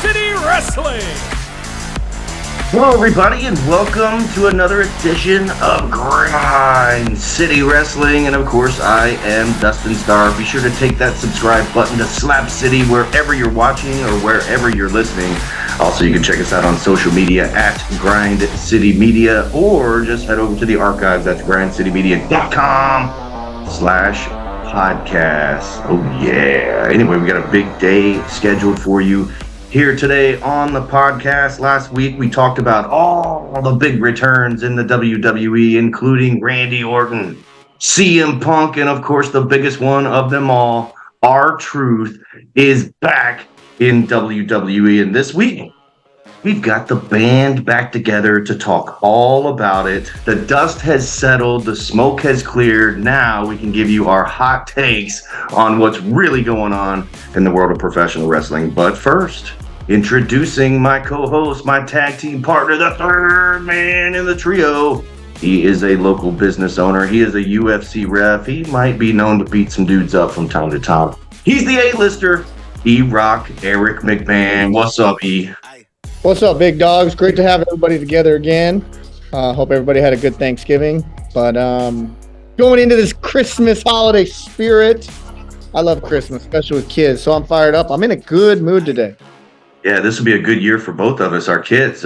City Wrestling. Hello, everybody, and welcome to another edition of Grind City Wrestling. And of course, I am Dustin Starr. Be sure to take that subscribe button to Slap City wherever you're watching or wherever you're listening. Also, you can check us out on social media at Grind City Media, or just head over to the archives. That's grindcitymedia.com/podcast. Oh, yeah. Anyway, we got a big day scheduled for you here today on the podcast. Last week, we talked about all the big returns in the WWE, including Randy Orton, CM Punk, and of course, the biggest one of them all, R-Truth, is back in WWE. And this week, we've got the band back together to talk all about it. The dust has settled, the smoke has cleared. Now we can give you our hot takes on what's really going on in the world of professional wrestling. But first, introducing my co-host, my tag team partner, the third man in the trio. He is a local business owner. He is a UFC ref. He might be known to beat some dudes up from time to time. He's the A-lister, E-Rock Eric McMahon. What's up, E? What's up, big dogs? Great to have everybody together again. Hope everybody had a good Thanksgiving. But going into this Christmas holiday spirit, I love Christmas, especially with kids. So I'm fired up. I'm in a good mood today. Yeah, this will be a good year for both of us. Our kids,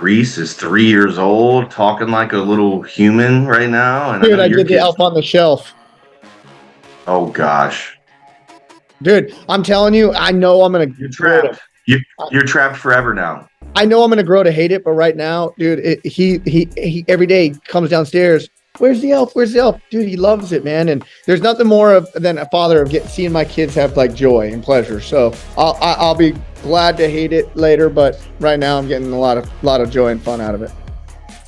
Reese is 3 years old, talking like a little human right now. And Dude, I did the Elf on the Shelf. Oh, gosh. Dude, I'm telling you, I know I'm going to... You're trapped. You're trapped forever now. I know I'm going to grow to hate it, but right now, dude, he every day comes downstairs. Where's the elf? Where's the elf? Dude, he loves it, man. And there's nothing more than a father of seeing my kids have like joy and pleasure. So I'll be glad to hate it later, but right now I'm getting a lot of joy and fun out of it.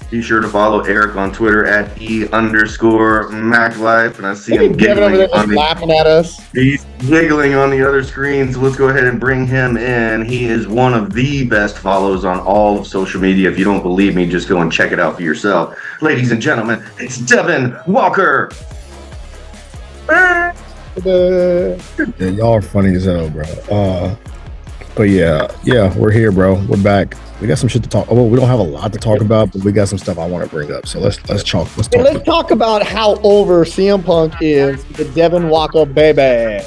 Be sure to follow Eric on Twitter at @E_MacLife. And I see him giggling over there just laughing at us. He's giggling on the other screen. So let's go ahead and bring him in. He is one of the best follows on all of social media. If you don't believe me, just go and check it out for yourself. Ladies and gentlemen, it's Devin Walker. Yeah, y'all are funny as hell, bro. But yeah, we're here, bro. We're back. We got some shit to talk. Well, we don't have a lot to talk about, but we got some stuff I want to bring up. So let's talk. Let's talk about how over CM Punk is, the Devin Walker baby.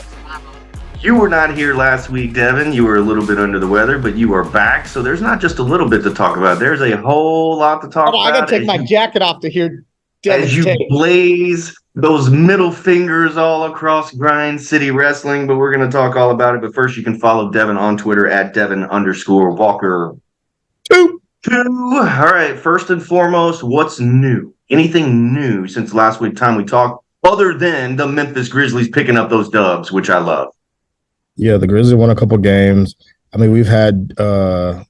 You were not here last week, Devin. You were a little bit under the weather, but you are back. So there's not just a little bit to talk about. There's a whole lot to talk about. I got to take my jacket off to hear Devin as you blaze those middle fingers all across Grind City Wrestling. But we're going to talk all about it. But first, you can follow Devin on Twitter at Devin_Walker. Two. All right. First and foremost, what's new? Anything new since last week time we talked, other than the Memphis Grizzlies picking up those dubs, which I love? Yeah, the Grizzlies won a couple games. I mean, we've had WWE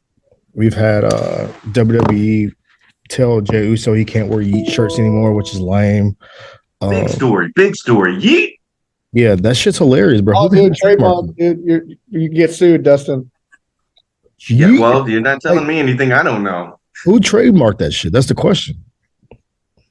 tell Jey Uso he can't wear Yeet shirts anymore, which is lame. Big story. Yeet. Yeah, that shit's hilarious, bro. Oh, dude, trademark, dude. You get sued, Dustin. Yeah, well, you're not telling me anything I don't know. Who trademarked that shit? That's the question.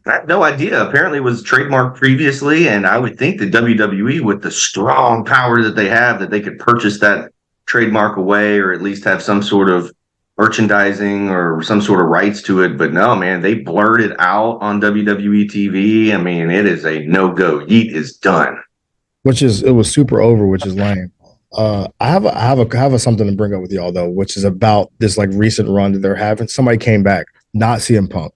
I have no idea. Apparently it was trademarked previously, and I would think the WWE, with the strong power that they have, that they could purchase that trademark away, or at least have some sort of merchandising or some sort of rights to it. But no, man, they blurred it out on WWE TV. I mean, it is a no-go. Yeet is done. It was super over, which is lame. I have something to bring up with y'all though, which is about this like recent run that they're having. Somebody came back, not CM Punk,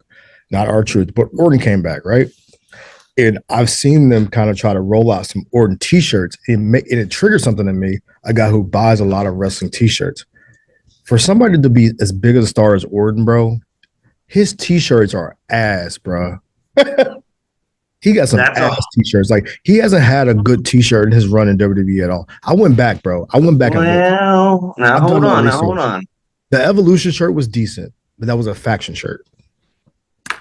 not R-Truth, but Orton came back, right? And I've seen them kind of try to roll out some Orton t-shirts, and it triggers something in me. A guy who buys a lot of wrestling t-shirts. For somebody to be as big of a star as Orton, bro, his t-shirts are ass, bro. He got some ass t-shirts. Like, he hasn't had a good t-shirt in his run in WWE at all. I went back, bro. Well, now hold on. The Evolution shirt was decent, but that was a faction shirt.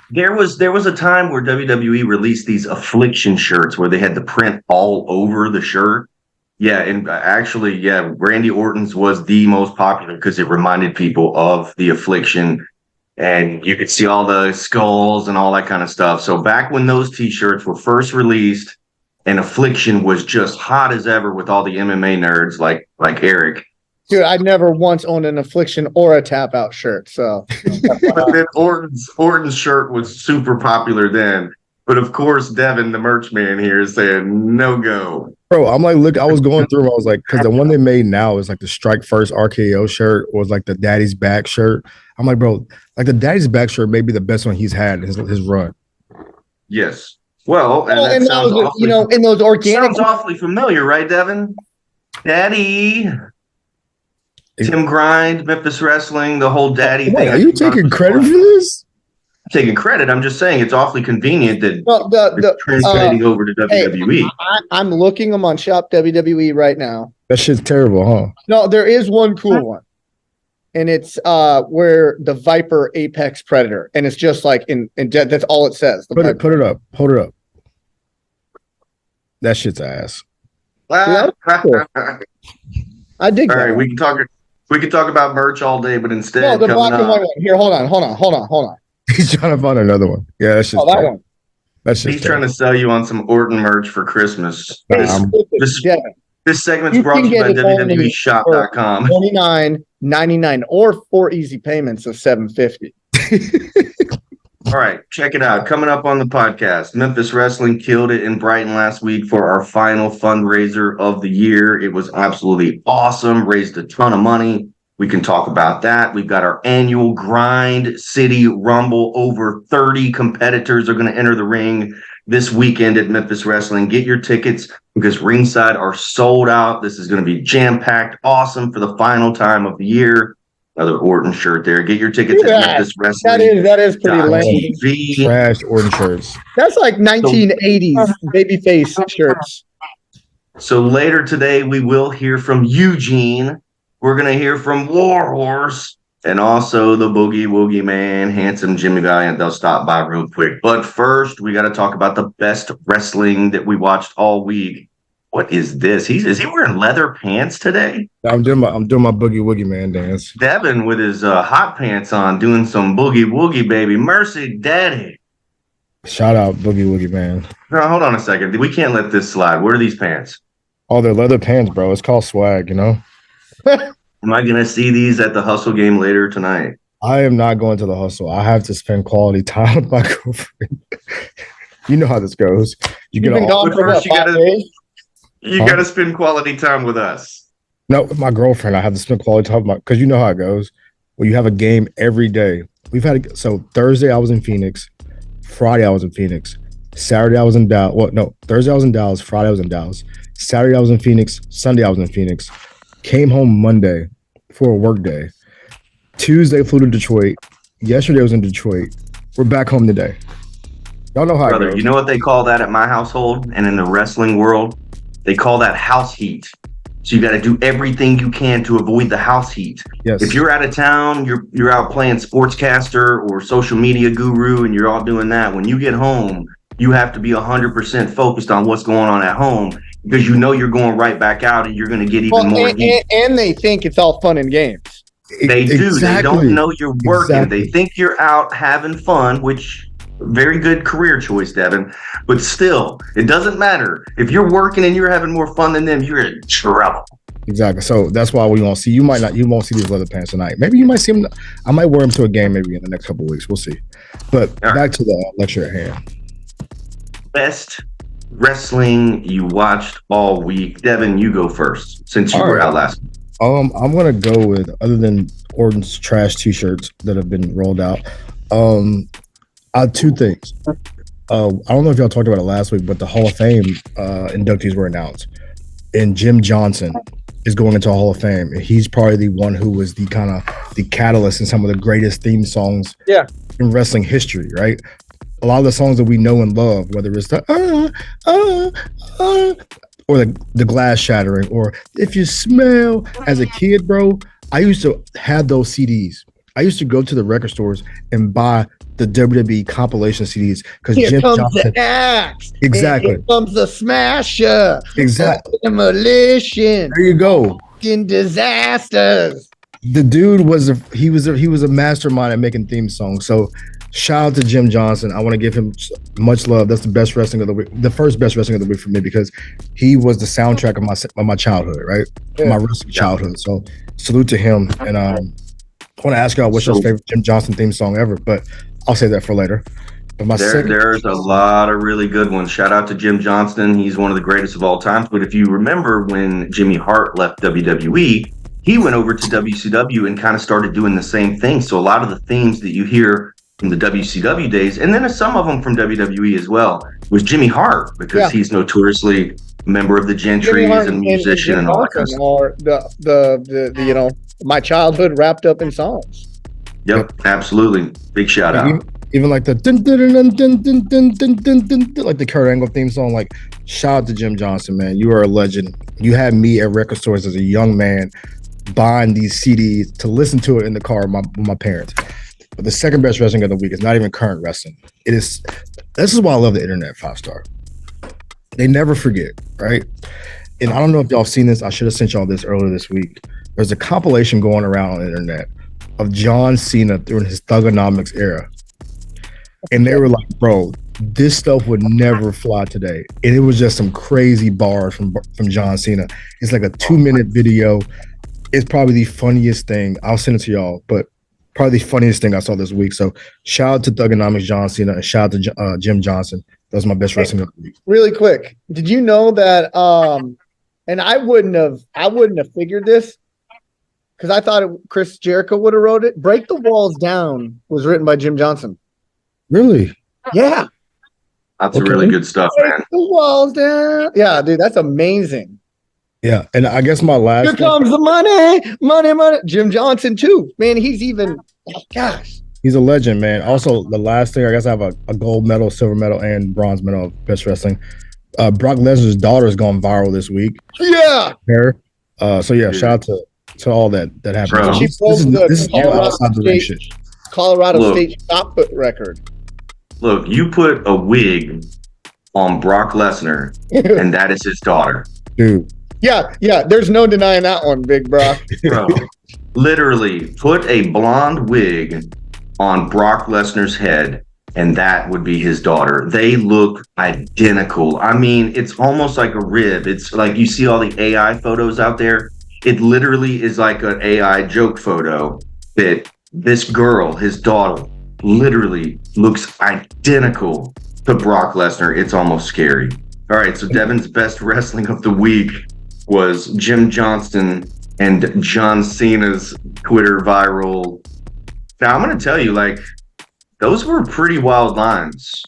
There was a time where WWE released these Affliction shirts where they had the print all over the shirt. Yeah, and actually, Randy Orton's was the most popular because it reminded people of the Affliction. And you could see all the skulls and all that kind of stuff. So back when those T-shirts were first released and Affliction was just hot as ever with all the MMA nerds like Eric, Dude, I never once owned an Affliction or a Tap Out shirt. So, But then Orton's shirt was super popular then. But of course, Devin, the merch man here, is saying no go. Bro, I'm like, look, I was going through them. I was like, because the one they made now is like the Strike First RKO shirt or like the Daddy's Back shirt. I'm like, bro, like the Daddy's Back shirt may be the best one he's had in his run. Yes. Well, and and that was, you know, in those organic. Sounds awfully familiar, right, Devin? Daddy. Tim Grind, Memphis Wrestling, the whole daddy thing. Are you taking credit for this? I'm taking credit. I'm just saying it's awfully convenient that it's translating over to WWE. I'm looking them on Shop WWE right now. That shit's terrible, huh? No, there is one cool one. And it's where the Viper Apex Predator. And it's just like in that's all it says. Put it up. Hold it up. That shit's ass. I dig all that. Right, we can talk about merch all day, but instead, no, the black and white one. Here, hold on. He's trying to find another one. Yeah, that's just that one. That's just he's trying to sell you on some Orton merch for Christmas. This segment's brought to you by WWEshop.com. $29.99 or 4 easy payments of $7.50. All right, check it out. Coming up on the podcast, Memphis Wrestling killed it in Brighton last week for our final fundraiser of the year. It was absolutely awesome, raised a ton of money. We can talk about that. We've got our annual Grind City Rumble. Over 30 competitors are going to enter the ring this weekend at Memphis Wrestling. Get your tickets because ringside are sold out. This is going to be jam-packed, awesome for the final time of the year. Another Orton shirt there. Get your tickets at Memphis Wrestling. That is pretty lame. Trash Orton shirts. That's like 1980s babyface shirts. So later today, we will hear from Eugene. We're going to hear from Warhorse and also the Boogie Woogie Man, handsome Jimmy Guy, and they'll stop by real quick. But first, we got to talk about the best wrestling that we watched all week. What is this? Is he wearing leather pants today? I'm doing my Boogie Woogie Man dance. Devin with his hot pants on, doing some Boogie Woogie, baby. Mercy, daddy. Shout out Boogie Woogie Man. No, hold on a second. We can't let this slide. Where are these pants? Oh, they're leather pants, bro. It's called swag, you know? Am I going to see these at the Hustle game later tonight? I am not going to the Hustle. I have to spend quality time with my girlfriend. You know how this goes. You get all first, you got to spend quality time with us. No, with my girlfriend, I have to spend quality time because you know how it goes. Well, you have a game every day. So Thursday I was in Phoenix, Friday I was in Phoenix, Saturday I was in Dallas. Well, no, Thursday I was in Dallas, Friday I was in Dallas, Saturday I was in Phoenix, Sunday I was in Phoenix. Came home Monday for a work day. Tuesday flew to Detroit. Yesterday I was in Detroit. We're back home today. Y'all know how it goes. You know what they call that at my household and in the wrestling world? They call that house heat. So you got to do everything you can to avoid the house heat. Yes. If you're out of town, you're out playing sportscaster or social media guru, and you're all doing that. When you get home, you have to be 100% focused on what's going on at home because you know you're going right back out and you're going to get even more heat. And they think it's all fun and games. They do. Exactly. They don't know you're working. Exactly. They think you're out having fun, which very good career choice, Devin. But still, it doesn't matter. If you're working and you're having more fun than them, you're in trouble. Exactly. So that's why we won't see. You won't see these leather pants tonight. Maybe you might see them. I might wear them to a game maybe in the next couple of weeks. We'll see. But back to the lecture at hand. Best wrestling you watched all week. Devin, you go first since you were out last week. I'm gonna go with, other than Orton's trash t-shirts that have been rolled out, two things. I don't know if y'all talked about it last week, but the Hall of Fame inductees were announced, and Jim Johnston is going into a Hall of Fame, and he's probably the one who was the catalyst in some of the greatest theme songs in wrestling history, right? A lot of the songs that we know and love, whether it's the or the glass shattering, or If You Smell. As a kid, bro, I used to have those CDs. I used to go to the record stores and buy the WWE compilation CDs because Jim Johnston. The axe. Exactly. Here comes the smasher. Exactly. Demolition. There you go. Fucking disasters. The dude was a mastermind at making theme songs. So Shout out to Jim Johnston. I want to give him much love. That's the best wrestling of the week, the first best wrestling of the week for me, because he was the soundtrack of my childhood, right? Yeah. My wrestling childhood. So salute to him. And I want to ask y'all what's your favorite Jim Johnston theme song ever, but I'll save that for later. But there's a lot of really good ones. Shout out to Jim Johnston. He's one of the greatest of all time. But if you remember when Jimmy Hart left WWE, he went over to WCW and kind of started doing the same thing. So a lot of the themes that you hear from the WCW days, and then some of them from WWE as well, was Jimmy Hart, because he's notoriously a member of the Gentries and musician and all that kind of stuff. Or the my childhood wrapped up in songs. Yep, absolutely. Big shout out. Even like the dun, dun, dun, dun, dun, dun, dun, dun, dun, like the Kurt Angle theme song. Like, shout out to Jim Johnston, man. You are a legend. You had me at record stores as a young man buying these CDs to listen to it in the car with my parents. But the second best wrestling of the week is not even current wrestling. It is. This is why I love the internet. 5-star. They never forget, right? And I don't know if y'all seen this. I should have sent y'all this earlier this week. There's a compilation going around on the internet of John Cena during his Thugonomics era. And they were like, bro, this stuff would never fly today. And it was just some crazy bars from John Cena. It's like a 2-minute video. It's probably the funniest thing. I'll send it to y'all, but probably the funniest thing I saw this week. So shout out to Thugonomics John Cena and shout out to Jim Johnston. That was my best wrestling of the week. Really quick, did you know that? And I wouldn't have figured this, because I thought Chris Jericho would have wrote it. "Break the Walls Down" was written by Jim Johnston. Really? Yeah. That's really good stuff, man. Break the walls down. Yeah, dude, that's amazing. Yeah, and I guess my last. Here comes the money. Jim Johnston too, man. He's even. Oh, gosh. He's a legend, man. Also, the last thing, I guess I have a gold medal, silver medal, and bronze medal of best wrestling. Brock Lesnar's daughter has gone viral this week. Yeah. So yeah, shout out to all that happened. She this is all outside the ring shit. Colorado State shot put record. Look, you put a wig on Brock Lesnar, and that is his daughter. Dude. Yeah. There's no denying that one, Big Brock. Bro, literally, put a blonde wig on Brock Lesnar's head, and that would be his daughter. They look identical. I mean, it's almost like a rib. It's like you see all the AI photos out there. It literally is like an AI joke photo that this girl, his daughter, literally looks identical to Brock Lesnar. It's almost scary. All right, so Devin's best wrestling of the week was Jim Johnston and John Cena's Twitter viral. Now, I'm going to tell you, like, those were pretty wild lines.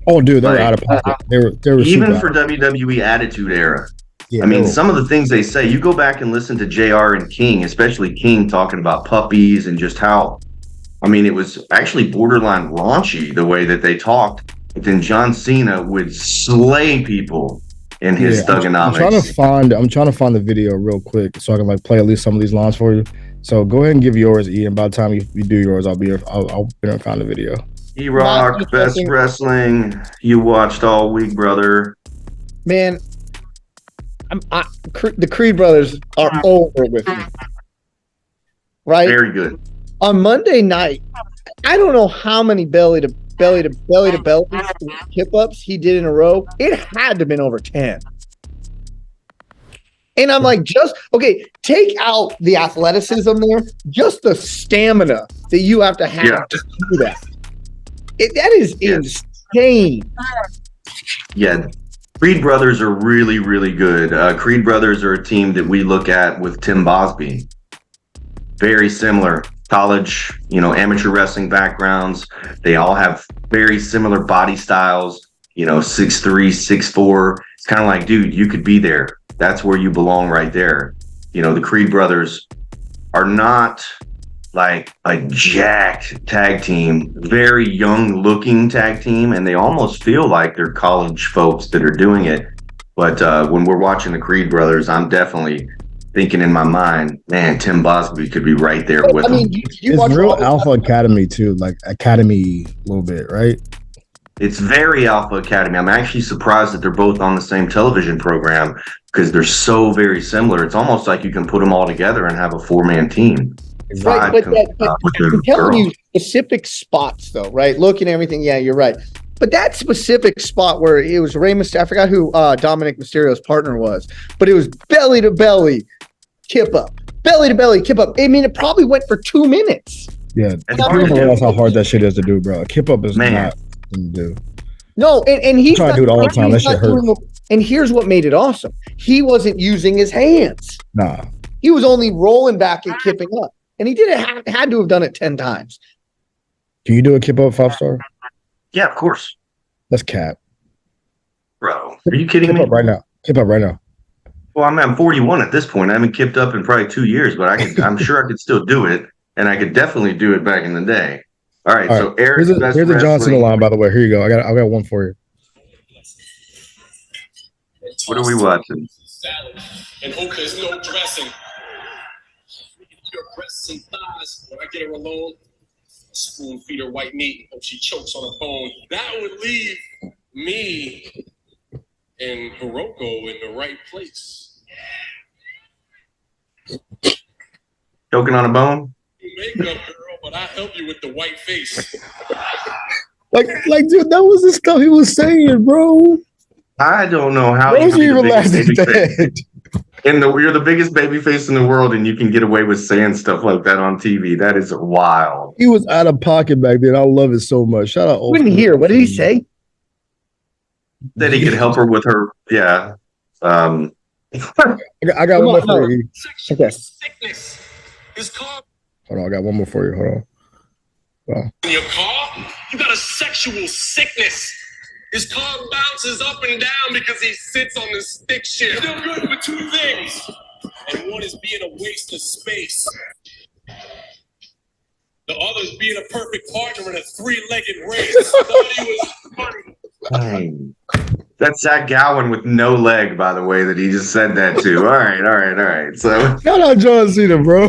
Oh, dude, they were out of pocket. They were even for WWE Attitude Era. Yeah, I mean, some of the things they say, you go back and listen to JR and King, especially King, talking about puppies and just how, I mean, it was actually borderline raunchy the way that they talked. But then John Cena would slay people in his Thugonomics. I'm trying to find the video real quick so I can like play at least some of these lines for you. So go ahead and give yours, Ian. By the time you do yours, I'll be here and find the video. E-Rock, best wrestling you watched all week, brother. Man, the Creed brothers are over with me. Right? Very good. On Monday night, I don't know how many belly to belly hip ups he did in a row. It had to have been over 10. And I'm like, take out the athleticism there, just the stamina that you have to to do that. That is insane. Yeah. Creed brothers are really, really good. Creed brothers are a team that we look at with Tim Bosby. Very similar. College, amateur wrestling backgrounds. They all have very similar body styles, 6'3", 6'4". It's kind of like, dude, you could be there. That's where you belong right there. The Creed brothers are not like a jacked tag team, very young looking tag team, and they almost feel like they're college folks that are doing it. But when we're watching the Creed brothers, I'm definitely thinking in my mind, man, Tim Bosby could be right there with them. It's real Alpha Academy too, like Academy a little bit, right? It's very Alpha Academy. I'm actually surprised that they're both on the same television program because they're so very similar. It's almost like you can put them all together and have a 4-man team. Right, but with I'm the telling girl. you specific spots though, right? Look and everything. Yeah, you're right. But that specific spot where it was Rey Mysterio, I forgot who Dominic Mysterio's partner was, but it was belly to belly, kip up, belly to belly, kip up. I mean, it probably went for 2 minutes. Yeah, That's people hard to don't do. realize how hard that shit is to do, bro. A kip up is Man. not something to do. No, and he's try to do it all the time. That shit hurt. And here's what made it awesome: he wasn't using his hands. Nah. He was only rolling back and kipping up, and he did it. Had to have done it 10 times. Can you do a kip up 5-star? Yeah, of course. That's cap. Bro, are you kidding Kip me? up right now. Kip up right now. Well, I'm 41 at this point. I haven't kipped up in probably 2 years, but I'm sure I could still do it, and I could definitely do it back in the day. All right, so Eric's best here's the Johnson wrestling. line, by the way. Here you go. I got one for you. What are we watching? And hope there's no dressing. Your breasts and thighs. When I get her alone, spoon feed her white meat and hope she chokes on a bone. That would leave me and Hiroko in the right place. Choking on a bone? Makeup girl, but I help you with the white face. Like, dude, that was the stuff he was saying, bro. I don't know how Those you are can be even the last biggest baby face. dead. You're the biggest baby face in the world, and you can get away with saying stuff like that on TV. That is wild. He was out of pocket back then. I love it so much. Shout out. Couldn't hear. What did he say? That he could help her with her, yeah. I got one more for you. Sexual sickness is called Hold on, I got one more for you. Hold on. in your car. You got a sexual sickness. His car bounces up and down because he sits on the stick shift. Still good for 2 things. And one is being a waste of space. The other is being a perfect partner in a 3-legged race. I thought he was funny. That's Zach Gowen with no leg, by the way, that he just said that to. All right. So Shout out John Cena, bro.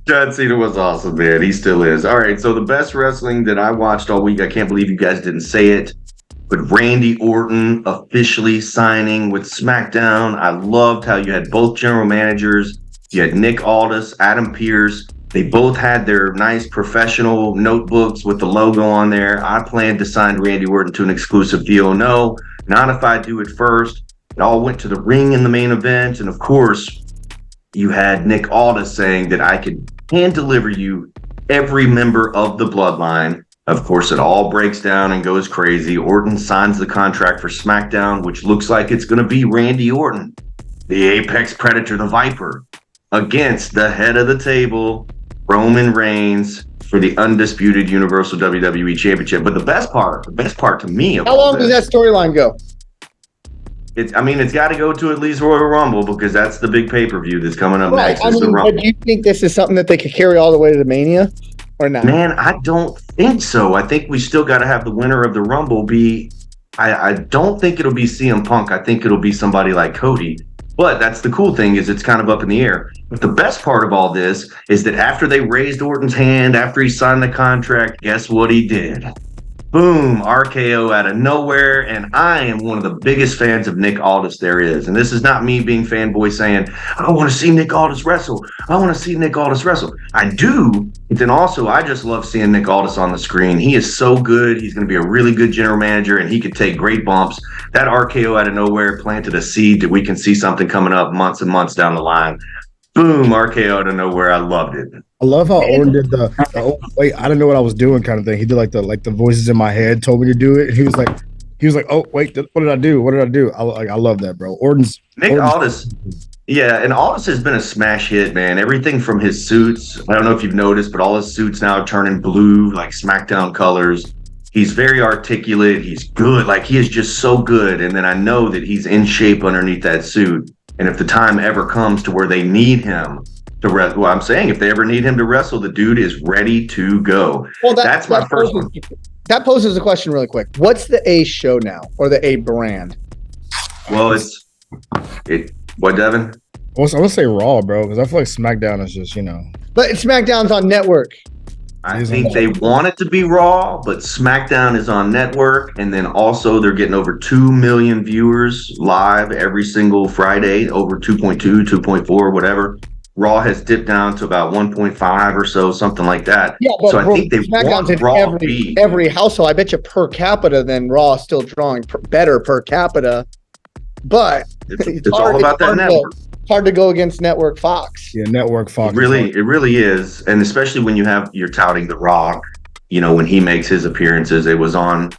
John Cena was awesome, man. He still is. All right, so the best wrestling that I watched all week, I can't believe you guys didn't say it, but Randy Orton officially signing with SmackDown. I loved how you had both general managers. You had Nick Aldis, Adam Pearce. They both had their nice professional notebooks with the logo on there. I planned to sign Randy Orton to an exclusive deal. No, not if I do it first. It all went to the ring in the main event. And of course, you had Nick Aldis saying that I could hand deliver you every member of the bloodline. Of course, it all breaks down and goes crazy. Orton signs the contract for SmackDown, which looks like it's going to be Randy Orton, the Apex Predator, the Viper, against the head of the table, Roman Reigns, for the undisputed Universal WWE Championship. But the best part to me, How long does that storyline go? It's got to go to at least Royal Rumble because that's the big pay-per-view that's coming up next. Is the Rumble. But do you think this is something that they could carry all the way to the Mania or not? Man, I don't think so. I think we still got to have the winner of the Rumble be. I don't think it'll be CM Punk. I think it'll be somebody like Cody. But that's the cool thing is it's kind of up in the air. But the best part of all this is that after they raised Orton's hand, after he signed the contract, guess what he did? Boom, RKO out of nowhere, and I am one of the biggest fans of Nick Aldis there is. And this is not me being fanboy saying, I want to see Nick Aldis wrestle. I want to see Nick Aldis wrestle. I do, but then also I just love seeing Nick Aldis on the screen. He is so good. He's going to be a really good general manager, and he could take great bumps. That RKO out of nowhere planted a seed that we can see something coming up months and months down the line. Boom, RKO out of nowhere. I loved it. I love how Orton did the oh, wait, I didn't know what I was doing kind of thing. He did like the voices in my head told me to do it. And he was like, oh wait, what did I do? I love that, bro. Orton's Aldis. Yeah, and Aldis has been a smash hit, man. Everything from his suits. I don't know if you've noticed, but all his suits now are turning blue, like SmackDown colors. He's very articulate. He's good. Like, he is just so good. And then I know that he's in shape underneath that suit. And if the time ever comes to where they need him to wrestle, well, I'm saying if they ever need him to wrestle, the dude is ready to go. Well, that's my first one. That poses a question really quick. What's the A show now, or the A brand? Well, what, Devin? I want to say Raw, bro, because I feel like SmackDown is just, But SmackDown's on network. I think they want it to be Raw, but SmackDown is on network, and then also they're getting over 2 million viewers live every single Friday, over 2.2, 2.4, whatever. Raw has dipped down to about 1.5 or so, something like that. Yeah, but so I think they SmackDown's want in Raw to be. every household. I bet you per capita than Raw is still drawing better per capita. But It's all about that network. Hard to go against Network Fox. Yeah, Network Fox. It really is. And especially when you're touting The Rock, when he makes his appearances, it was on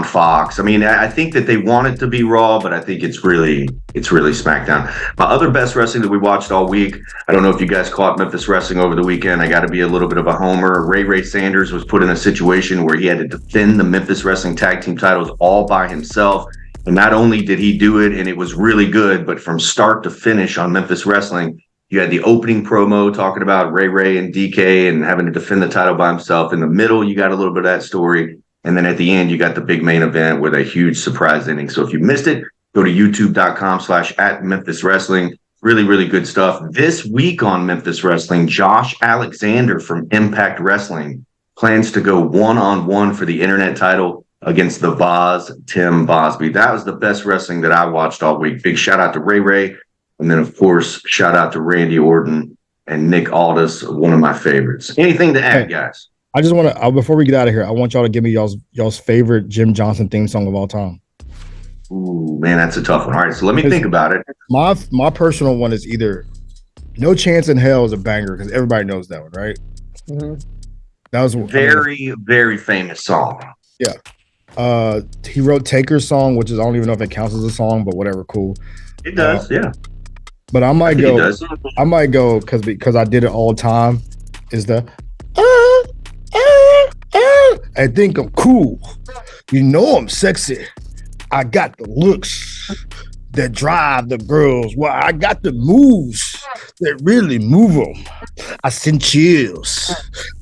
Fox. I mean, I think that they want it to be Raw, but I think it's really SmackDown. My other best wrestling that we watched all week, I don't know if you guys caught Memphis Wrestling over the weekend. I got to be a little bit of a homer. Ray Sanders was put in a situation where he had to defend the Memphis Wrestling tag team titles all by himself. And not only did he do it, and it was really good, but from start to finish on Memphis Wrestling, you had the opening promo talking about Ray and DK and having to defend the title by himself. In the middle, you got a little bit of that story. And then at the end, you got the big main event with a huge surprise ending. So if you missed it, go to youtube.com/@Memphis Wrestling. Really, really good stuff. This week on Memphis Wrestling, Josh Alexander from Impact Wrestling plans to go one-on-one for the internet title against the Boz, Tim Bosby. That was the best wrestling that I watched all week. Big shout out to Ray. And then, of course, shout out to Randy Orton and Nick Aldis, one of my favorites. Anything to add, guys? I just want to, before we get out of here, I want y'all to give me y'all's favorite Jim Johnston theme song of all time. Ooh, man, that's a tough one. All right, so let me think about it. My personal one is either No Chance in Hell is a banger because everybody knows that one, right? Mm-hmm. That was very, very famous song. Yeah. He wrote Taker's song, which is I don't even know if it counts as a song, but whatever, cool. It does, yeah. But I might go because I did it all the time. Is the I think I'm cool. You know I'm sexy. I got the looks that drive the girls. Well, I got the moves that really move them. I send chills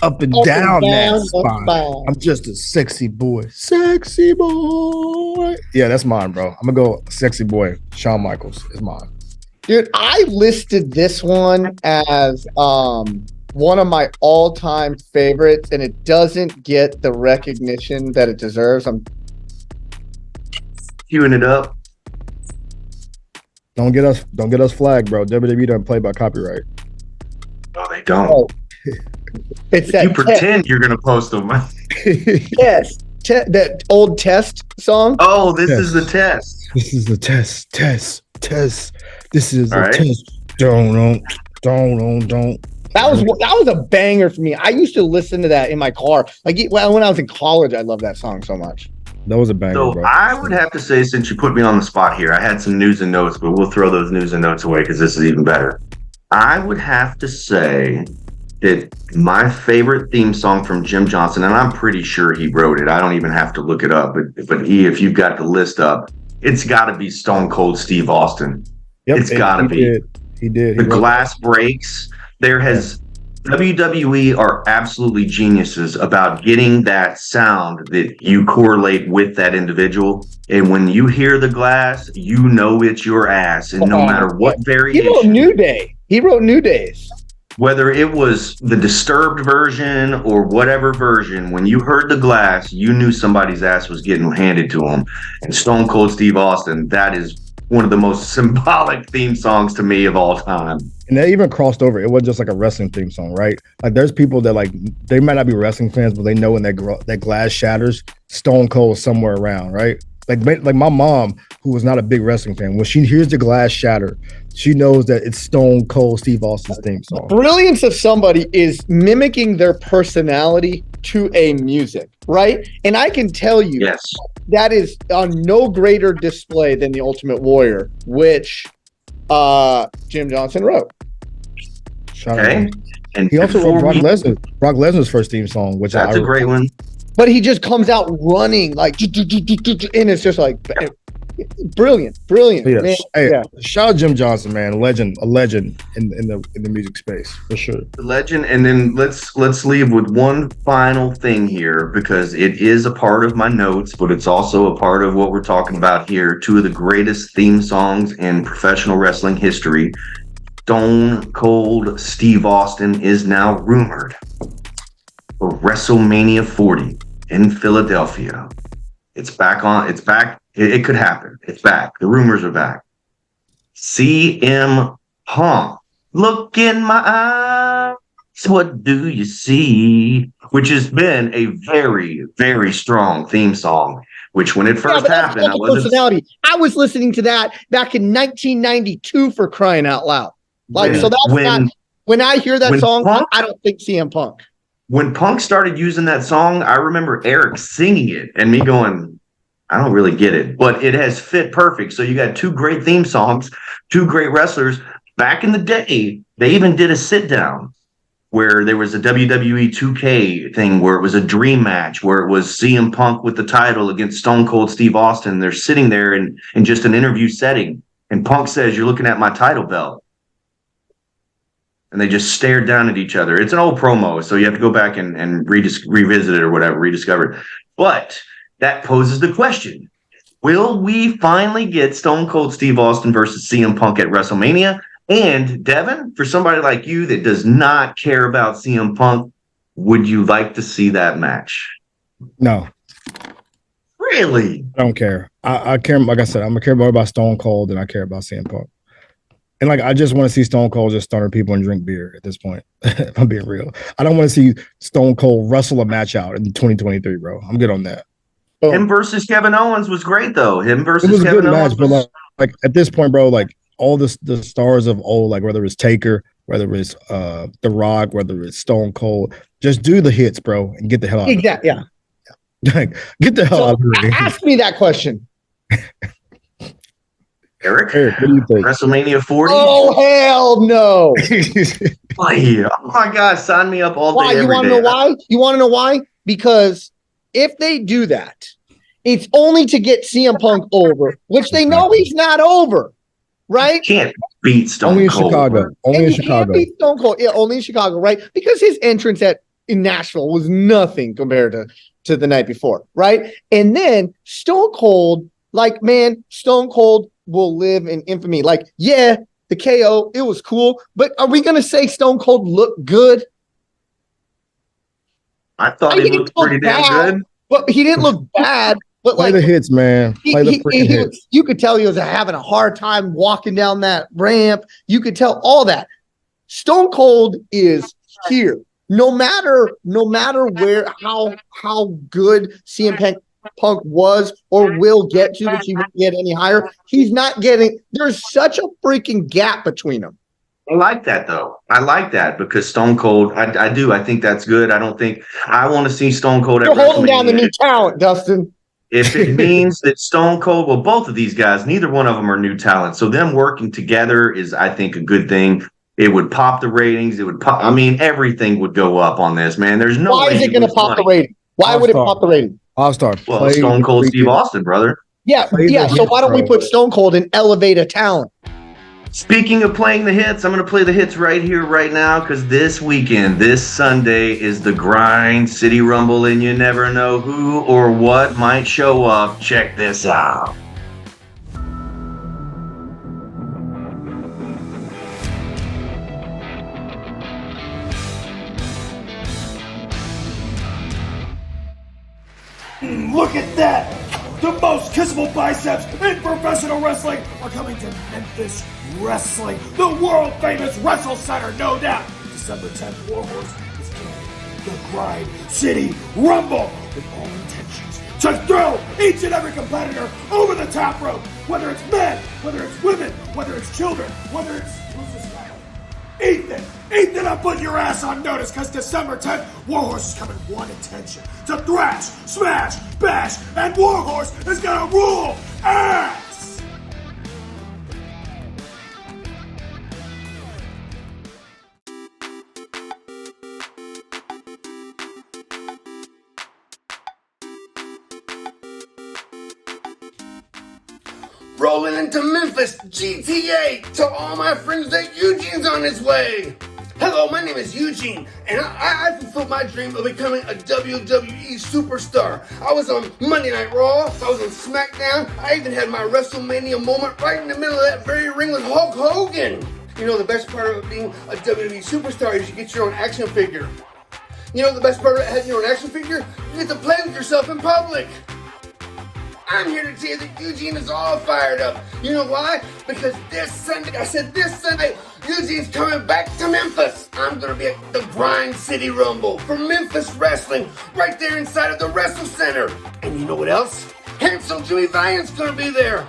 up and down that spine. I'm just a sexy boy. Sexy boy. Yeah, that's mine, bro. I'm gonna go sexy boy. Shawn Michaels is mine. Dude, I listed this one as one of my all-time favorites, and it doesn't get the recognition that it deserves. I'm queuing it up. Don't get us flagged, bro. WWE doesn't play by copyright. No, they don't. Oh. It's that you pretend you're gonna post them. Yes, that old Test song. Oh, this is the test. This is the test. This is All the right. test. Don't. That was a banger for me. I used to listen to that in my car. Like when I was in college, I loved that song so much. That was a banger, So bro. I would have to say, since you put me on the spot here, I had some news and notes, but we'll throw those news and notes away because this is even better. I would have to say that my favorite theme song from Jim Johnston, and I'm pretty sure he wrote it. I don't even have to look it up, but if you've got the list up, it's got to be Stone Cold Steve Austin. Yep, It's got to be. He did. The glass breaks. WWE are absolutely geniuses about getting that sound that you correlate with that individual. And when you hear the glass, you know it's your ass. And no matter what variation. He wrote New Day. He wrote New Days. Whether it was the Disturbed version or whatever version, when you heard the glass, you knew somebody's ass was getting handed to them. And Stone Cold Steve Austin, that is one of the most symbolic theme songs to me of all time. And they even crossed over. It wasn't just like a wrestling theme song, right? Like there's people that like they might not be wrestling fans, but they know when that glass shatters, Stone Cold is somewhere around, right? Like my mom, who was not a big wrestling fan, when she hears the glass shatter, she knows that it's Stone Cold Steve Austin's theme song. The brilliance of somebody is mimicking their personality to a music, right? And I can tell you, Yes. that is on no greater display than The Ultimate Warrior, which Jim Johnston wrote. Okay. And He also before wrote we- Brock Lesnar's first theme song, which that's a great one. But he just comes out running like, and it's just like brilliant. Yeah. Man. Hey, Yeah. shout out Jim Johnston, man, a legend in the music space for sure. The legend. And then let's leave with one final thing here, because it is a part of my notes, but it's also a part of what we're talking about here. Two of the greatest theme songs in professional wrestling history. Stone Cold Steve Austin is now rumored for WrestleMania 40 in Philadelphia. It's back. It could happen. It's back. The rumors are back. CM Punk Look in my eyes, what do you see? Which has been a very, very strong theme song. Which, when it first happened, I wasn't. Personality. I was listening to that back in 1992 for crying out loud. Like, so that's not. When I hear that song, I don't think CM Punk. When Punk started using that song, I remember Eric singing it and me going, I don't really get it, but it has fit perfect. So you got two great theme songs, two great wrestlers. Back in the day, they even did a sit down where there was a WWE 2K thing where it was a dream match, where it was CM Punk with the title against Stone Cold Steve Austin. They're sitting there in just an interview setting. And Punk says, "You're looking at my title belt." And they just stared down at each other. It's an old promo, so you have to go back and revisit it or whatever, rediscover it. But that poses the question, will we finally get Stone Cold Steve Austin versus CM Punk at WrestleMania? And Devin, for somebody like you that does not care about CM Punk, would you like to see that match? No. Really? I don't care. I care, like I said, I'm gonna care more about Stone Cold than I care about CM Punk. And like, I just want to see Stone Cold just stunner people and drink beer at this point. If I'm being real. I don't want to see Stone Cold wrestle a match out in 2023, bro. I'm good on that. Him versus Kevin Owens was great, though. Him versus Kevin Owens. Match, but like at this point, bro, like all the stars of old, like whether it's Taker, whether it's The Rock, whether it's Stone Cold, just do the hits, bro, and get the hell out. Exactly. Yeah. Like, get the hell out of here. Ask me that question. Eric, what do you think? WrestleMania 40? Oh, hell no. Oh my God, sign me up all day. You want to know why? You want to know why? Because if they do that, it's only to get CM Punk over, which they know he's not over, right? Can't beat Stone Only in Cold. Chicago. Only in Chicago. Beat Stone Cold. Yeah, only in Chicago, right? Because his entrance in Nashville was nothing compared to the night before, right? And then Stone Cold, like, man, Stone Cold will live in infamy. Like, yeah, the KO, it was cool, but are we going to say Stone Cold looked good? I thought he looked pretty damn good. But he didn't look bad. But play the hits, man. Play the freaking hits. You could tell he was having a hard time walking down that ramp. You could tell all that. Stone Cold is here. No matter where, how good CM Punk was or will get to, which he won't get any higher. He's not getting. There's such a freaking gap between them. I like that, though. I like that because Stone Cold, I do. I think that's good. I don't think I want to see Stone Cold. You're holding down the new talent, Dustin. If it means that Stone Cold, well, both of these guys, neither one of them are new talent. So them working together is, I think, a good thing. It would pop the ratings. It would pop. I mean, everything would go up on this, man. There's no way. Why is it going to pop the rating? Why would it pop the rating? I'll start. Well, Stone Cold Steve Austin, brother. Yeah. So why don't we put Stone Cold and elevate a talent? Speaking of playing the hits, I'm going to play the hits right here, right now, because this weekend, this Sunday, is the Grind City Rumble, and you never know who or what might show up. Check this out. Look at that! The most kissable biceps in professional wrestling are coming to Memphis Wrestling, the world-famous Wrestle Center, no doubt. December 10th, Warhorse is doing the Grind City Rumble with all intentions to throw each and every competitor over the top rope, whether it's men, whether it's women, whether it's children, whether it's who's this guy? Ethan, I'm putting your ass on notice because December 10th, Warhorse is coming one intention to thrash, smash, bash, and Warhorse is gonna rule ass! Rolling into Memphis, GTA, to all my friends that Eugene's on his way. Hello, my name is Eugene, and I fulfilled my dream of becoming a WWE superstar. I was on Monday Night Raw, I was on SmackDown, I even had my WrestleMania moment right in the middle of that very ring with Hulk Hogan. You know, the best part of being a WWE superstar is you get your own action figure. You know the best part of having your own action figure? You get to play with yourself in public. I'm here to tell you that Eugene is all fired up. You know why? Because this Sunday, Eugene's coming back to Memphis. I'm going to be at the Grind City Rumble for Memphis Wrestling right there inside of the Wrestle Center. And you know what else? Handsome Jimmy Valiant's going to be there.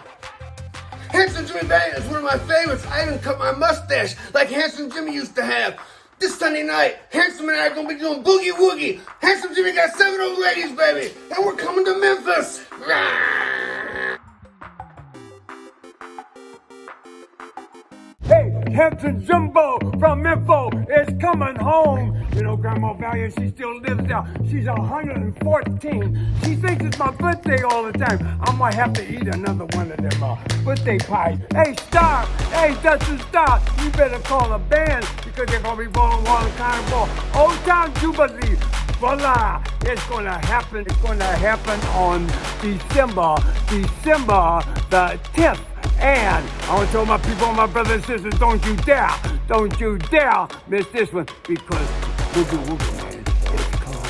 Handsome Jimmy Valiant is one of my favorites. I even cut my mustache like Handsome Jimmy used to have. This Sunday night, Handsome and I are going to be doing Boogie Woogie. Handsome Jimmy got 7 old ladies, baby. And we're coming to Memphis. Hey, Handsome Jumbo from Memphis is coming home. You know, Grandma Valiant, she still lives there. She's 114. She thinks it's my birthday all the time. I might have to eat another one of them birthday pies. Hey, Starr, hey, Dustin Starr, you better call a band because they're going to be rolling Water Carnival. Old Town Jubilee. Voila! It's going to happen. It's going to happen on December the 10th. And I want to tell my people, my brothers and sisters, don't you dare miss this one because Boogie Woogie Man is coming home.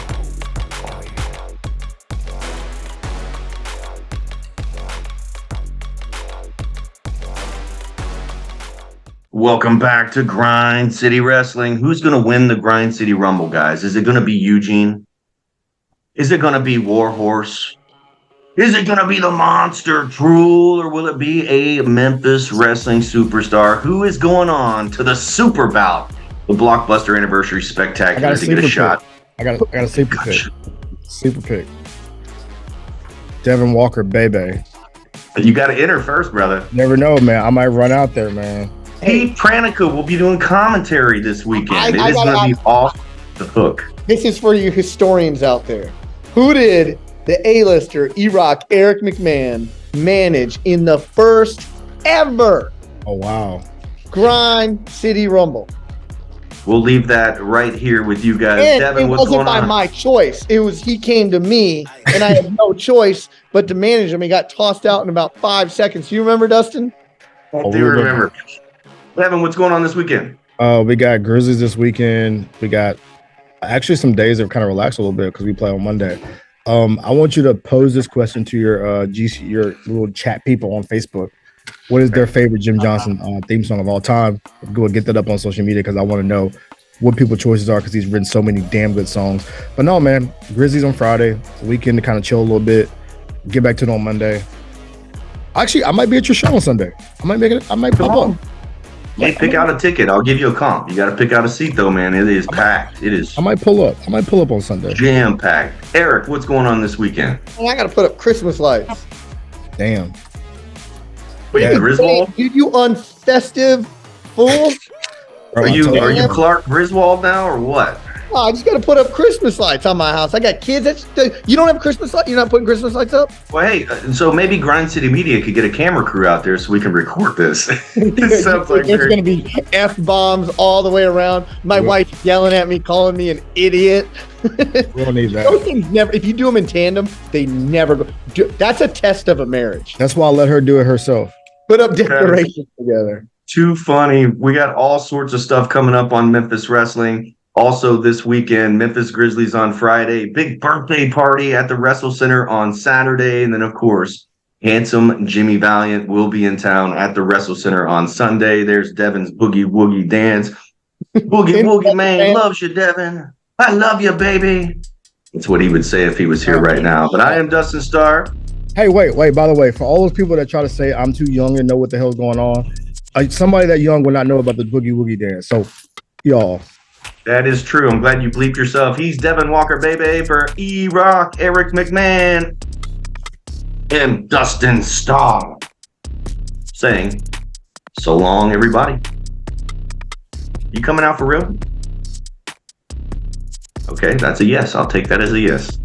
Welcome back to Grind City Wrestling. Who's going to win the Grind City Rumble, guys? Is it going to be Eugene? Is it going to be Warhorse? Is it going to be the Monster Drool, or will it be a Memphis wrestling superstar? Who is going on to the Super Bout, the Blockbuster Anniversary Spectacular, to get a shot? I got a sleeper pick. Sleeper pick. Devin Walker, baby. You got to enter first, brother. Never know, man. I might run out there, man. Pete Pranica will be doing commentary this weekend. It is going to be off the hook. This is for you historians out there. Who did the A-lister E-Rock Eric McMahon manage in the first ever Grind City Rumble? We'll leave that right here with you guys. And Devin, it what's wasn't going by on? my choice. It was he came to me, and I had no choice but to manage him. He got tossed out in about 5 seconds. You remember, Dustin? I do remember. Devin, what's going on this weekend? We got Grizzlies this weekend. We got actually some days that are kind of relaxed a little bit because we play on Monday. I want you to pose this question to your your little chat people on Facebook. What is their favorite Jim Johnston theme song of all time? Go and get that up on social media because I want to know what people's choices are because he's written so many damn good songs. But no, man, Grizzlies on Friday, weekend to kind of chill a little bit, get back to it on Monday. Actually, I might be at your show on Sunday. I might pop up. Hey, pick out a ticket. I'll give you a comp. You got to pick out a seat, though, man. It is packed. It is. I might pull up on Sunday. Jam packed. Eric, what's going on this weekend? And I got to put up Christmas lights. Damn. Wait, Yeah. Griswold? Dude, you unfestive fool! Are you Clark Griswold now, or what? Oh, I just got to put up Christmas lights on my house. I got kids. You don't have Christmas lights? You're not putting Christmas lights up? Well, hey, so maybe Grind City Media could get a camera crew out there so we can record this. This sounds like it's going to be F-bombs all the way around. My wife yelling at me, calling me an idiot. We don't need that. Those things never, if you do them in tandem, they never go. That's a test of a marriage. That's why I let her do it herself. Put up decorations together. Too funny. We got all sorts of stuff coming up on Memphis Wrestling. Also this weekend, Memphis Grizzlies on Friday. Big birthday party at the Wrestle Center on Saturday. And then, of course, handsome Jimmy Valiant will be in town at the Wrestle Center on Sunday. There's Devin's Boogie Woogie dance. Boogie Woogie Man loves you, Devin. I love you, baby. That's what he would say if he was here right now. But I am Dustin Starr. Hey, wait. By the way, for all those people that try to say I'm too young to know what the hell's going on, somebody that young will not know about the Boogie Woogie dance. So, y'all. That is true. I'm glad you bleeped yourself. He's Devin Walker, baby, for E-Rock, Eric McMahon, and Dustin Starr. Saying, so long, everybody. You coming out for real? Okay, that's a yes. I'll take that as a yes.